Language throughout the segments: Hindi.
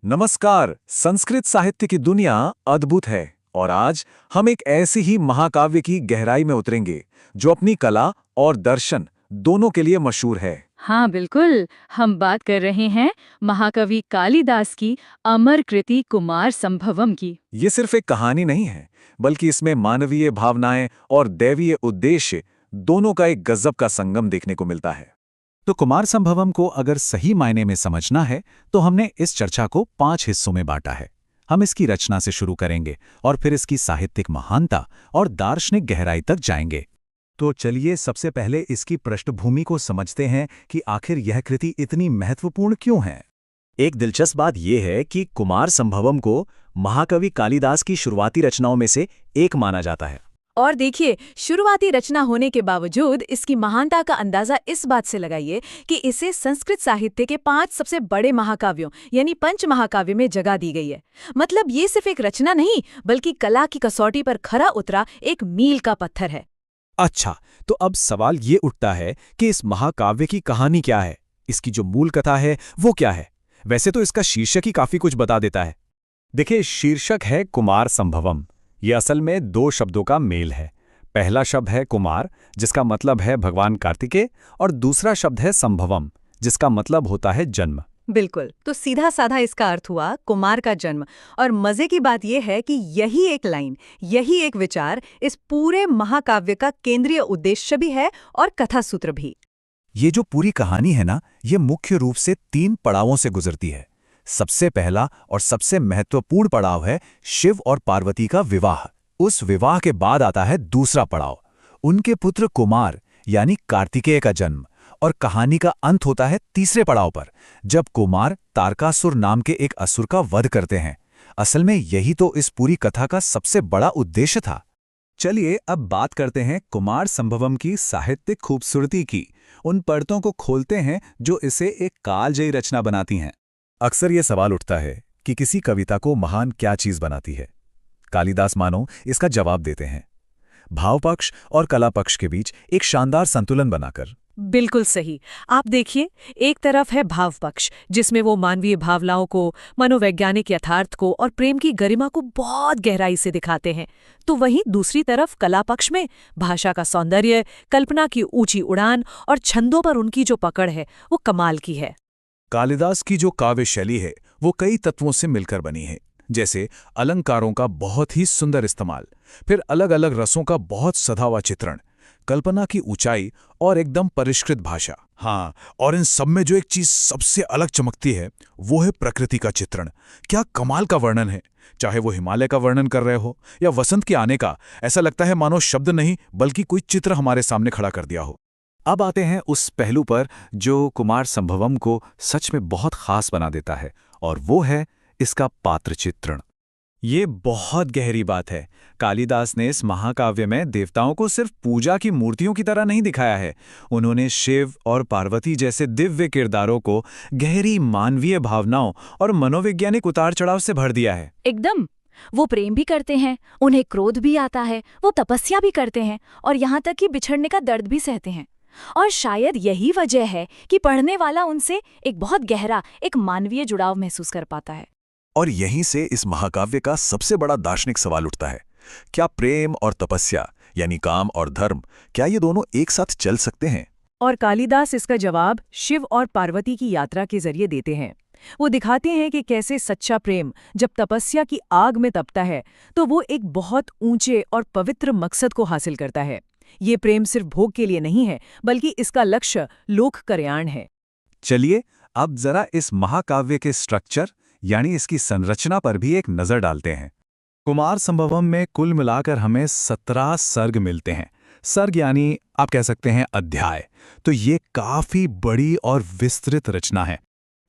नमस्कार। संस्कृत साहित्य की दुनिया अद्भुत है और आज हम एक ऐसी ही महाकाव्य की गहराई में उतरेंगे जो अपनी कला और दर्शन दोनों के लिए मशहूर है। हाँ बिल्कुल। हम बात कर रहे हैं महाकवि कालिदास की अमर कृति कुमार संभवम की। ये सिर्फ एक कहानी नहीं है, बल्कि इसमें मानवीय भावनाएं और दैवीय उद्देश्य दोनों का एक गजब का संगम देखने को मिलता है। तो कुमार संभवम को अगर सही मायने में समझना है तो हमने इस चर्चा को 5 हिस्सों में बांटा है। हम इसकी रचना से शुरू करेंगे और फिर इसकी साहित्यिक महानता और दार्शनिक गहराई तक जाएंगे। तो चलिए सबसे पहले इसकी पृष्ठभूमि को समझते हैं कि आखिर यह कृति इतनी महत्वपूर्ण क्यों है। एक दिलचस्प बात यह है कि कुमार संभवम को महाकवि कालिदास की शुरुआती रचनाओं में से एक माना जाता है। और देखिए, शुरुआती रचना होने के बावजूद इसकी महानता का अंदाजा इस बात से लगाइए कि इसे संस्कृत साहित्य के 5 सबसे बड़े महाकाव्यों यानी पंच महाकाव्य में जगह दी गई है। मतलब ये सिर्फ एक रचना नहीं, बल्कि कला की कसौटी पर खरा उतरा एक मील का पत्थर है। अच्छा, तो अब सवाल ये उठता है कि इस महाकाव्य की कहानी क्या है, इसकी जो मूल कथा है वो क्या है। वैसे तो इसका शीर्षक ही काफी कुछ बता देता है। देखिए, शीर्षक है कुमार संभवम। ये असल में 2 शब्दों का मेल है। पहला शब्द है कुमार, जिसका मतलब है भगवान कार्तिकेय, और दूसरा शब्द है संभवम, जिसका मतलब होता है जन्म। बिल्कुल, तो सीधा साधा इसका अर्थ हुआ कुमार का जन्म। और मजे की बात यह है कि यही एक लाइन, यही एक विचार इस पूरे महाकाव्य का केंद्रीय उद्देश्य भी है और कथा सूत्र भी। ये जो पूरी कहानी है ना, ये मुख्य रूप से 3 पड़ावों से गुजरती है। सबसे पहला और सबसे महत्वपूर्ण पड़ाव है शिव और पार्वती का विवाह। उस विवाह के बाद आता है दूसरा पड़ाव, उनके पुत्र कुमार यानी कार्तिकेय का जन्म। और कहानी का अंत होता है तीसरे पड़ाव पर, जब कुमार तारकासुर नाम के एक असुर का वध करते हैं। असल में यही तो इस पूरी कथा का सबसे बड़ा उद्देश्य था। चलिए अब बात करते हैं कुमार संभवम की साहित्यिक खूबसूरती की। उन परतों को खोलते हैं जो इसे एक कालजयी रचना बनाती हैं। अक्सर ये सवाल उठता है कि किसी कविता को महान क्या चीज बनाती है। कालिदास मानो इसका जवाब देते हैं, भाव पक्ष और कला पक्ष के बीच एक शानदार संतुलन बनाकर। बिल्कुल सही। आप देखिए, एक तरफ है भाव पक्ष, जिसमें वो मानवीय भावनाओं को, मनोवैज्ञानिक यथार्थ को और प्रेम की गरिमा को बहुत गहराई से दिखाते हैं। तो वहीं दूसरी तरफ कला पक्ष में भाषा का सौंदर्य, कल्पना की ऊंची उड़ान और छंदों पर उनकी जो पकड़ है वो कमाल की है। कालिदास की जो काव्य शैली है वो कई तत्वों से मिलकर बनी है, जैसे अलंकारों का बहुत ही सुंदर इस्तेमाल, फिर अलग अलग रसों का बहुत सधा हुआ चित्रण, कल्पना की ऊंचाई और एकदम परिष्कृत भाषा। हाँ, और इन सब में जो एक चीज सबसे अलग चमकती है वो है प्रकृति का चित्रण। क्या कमाल का वर्णन है। चाहे वो हिमालय का वर्णन कर रहे हो या वसंत के आने का, ऐसा लगता है मानो शब्द नहीं बल्कि कोई चित्र हमारे सामने खड़ा कर दिया हो। अब आते हैं उस पहलू पर जो कुमार संभवम को सच में बहुत खास बना देता है, और वो है इसका पात्र चित्रण। ये बहुत गहरी बात है। कालिदास ने इस महाकाव्य में देवताओं को सिर्फ पूजा की मूर्तियों की तरह नहीं दिखाया है। उन्होंने शिव और पार्वती जैसे दिव्य किरदारों को गहरी मानवीय भावनाओं और मनोवैज्ञानिक उतार चढ़ाव से भर दिया है। एकदम। वो प्रेम भी करते हैं, उन्हें क्रोध भी आता है, वो तपस्या भी करते हैं और यहाँ तक कि बिछड़ने का दर्द भी सहते हैं। और शायद यही वजह है कि पढ़ने वाला उनसे एक बहुत गहरा, एक मानवीय जुड़ाव महसूस कर पाता है। और यहीं से इस महाकाव्य का सबसे बड़ा दार्शनिक सवाल उठता है, क्या प्रेम और तपस्या यानी काम और धर्म, क्या ये दोनों एक साथ चल सकते हैं? और कालिदास इसका जवाब शिव और पार्वती की यात्रा के जरिए देते हैं। वो दिखाते हैं कि कैसे सच्चा प्रेम जब तपस्या की आग में तपता है तो वो एक बहुत ऊंचे और पवित्र मकसद को हासिल करता है। ये प्रेम सिर्फ भोग के लिए नहीं है, बल्कि इसका लक्ष्य लोक कल्याण है। चलिए अब जरा इस महाकाव्य के स्ट्रक्चर यानी इसकी संरचना पर भी एक नजर डालते हैं। कुमार संभवम में कुल मिलाकर हमें 17 सर्ग मिलते हैं। सर्ग यानी आप कह सकते हैं अध्याय। तो ये काफी बड़ी और विस्तृत रचना है।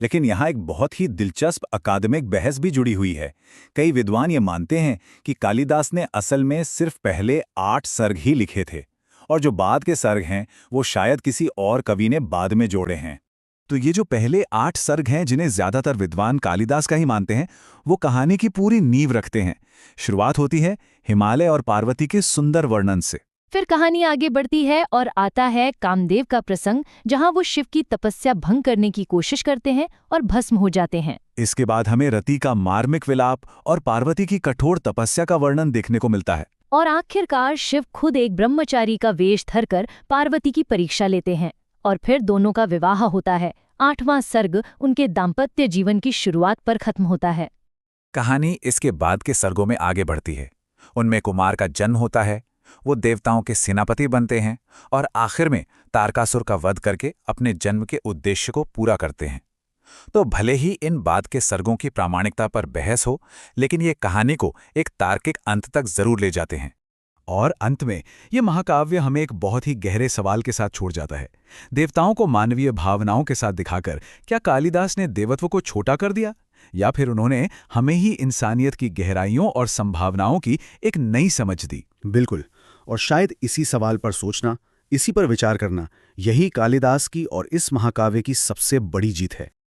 लेकिन यहाँ एक बहुत ही दिलचस्प अकादमिक बहस भी जुड़ी हुई है। कई विद्वान ये मानते हैं कि कालिदास ने असल में सिर्फ पहले 8 सर्ग ही लिखे थे, और जो बाद के सर्ग हैं वो शायद किसी और कवि ने बाद में जोड़े हैं। तो ये जो पहले 8 सर्ग हैं, जिन्हें ज्यादातर विद्वान कालिदास का ही मानते हैं, वो कहानी की पूरी नींव रखते हैं। शुरुआत होती है हिमालय और पार्वती के सुंदर वर्णन से। फिर कहानी आगे बढ़ती है और आता है कामदेव का प्रसंग, जहां वो शिव की तपस्या भंग करने की कोशिश करते हैं और भस्म हो जाते हैं। इसके बाद हमें रति का मार्मिक विलाप और पार्वती की कठोर तपस्या का वर्णन देखने को मिलता है। और आखिरकार शिव खुद एक ब्रह्मचारी का वेश धरकर पार्वती की परीक्षा लेते हैं और फिर दोनों का विवाह होता है। 8वां सर्ग उनके दाम्पत्य जीवन की शुरुआत पर खत्म होता है। कहानी इसके बाद के सर्गों में आगे बढ़ती है। उनमें कुमार का जन्म होता है, वो देवताओं के सेनापति बनते हैं और आखिर में तारकासुर का वध करके अपने जन्म के उद्देश्य को पूरा करते हैं। तो भले ही इन बाद के सर्गों की प्रामाणिकता पर बहस हो, लेकिन ये कहानी को एक तार्किक अंत तक जरूर ले जाते हैं। और अंत में ये महाकाव्य हमें एक बहुत ही गहरे सवाल के साथ छोड़ जाता है। देवताओं को मानवीय भावनाओं के साथ दिखाकर क्या कालिदास ने देवत्व को छोटा कर दिया, या फिर उन्होंने हमें ही इंसानियत की गहराइयों और संभावनाओं की एक नई समझ दी? बिल्कुल, और शायद इसी सवाल पर सोचना, इसी पर विचार करना, यही कालिदास की और इस महाकाव्य की सबसे बड़ी जीत है।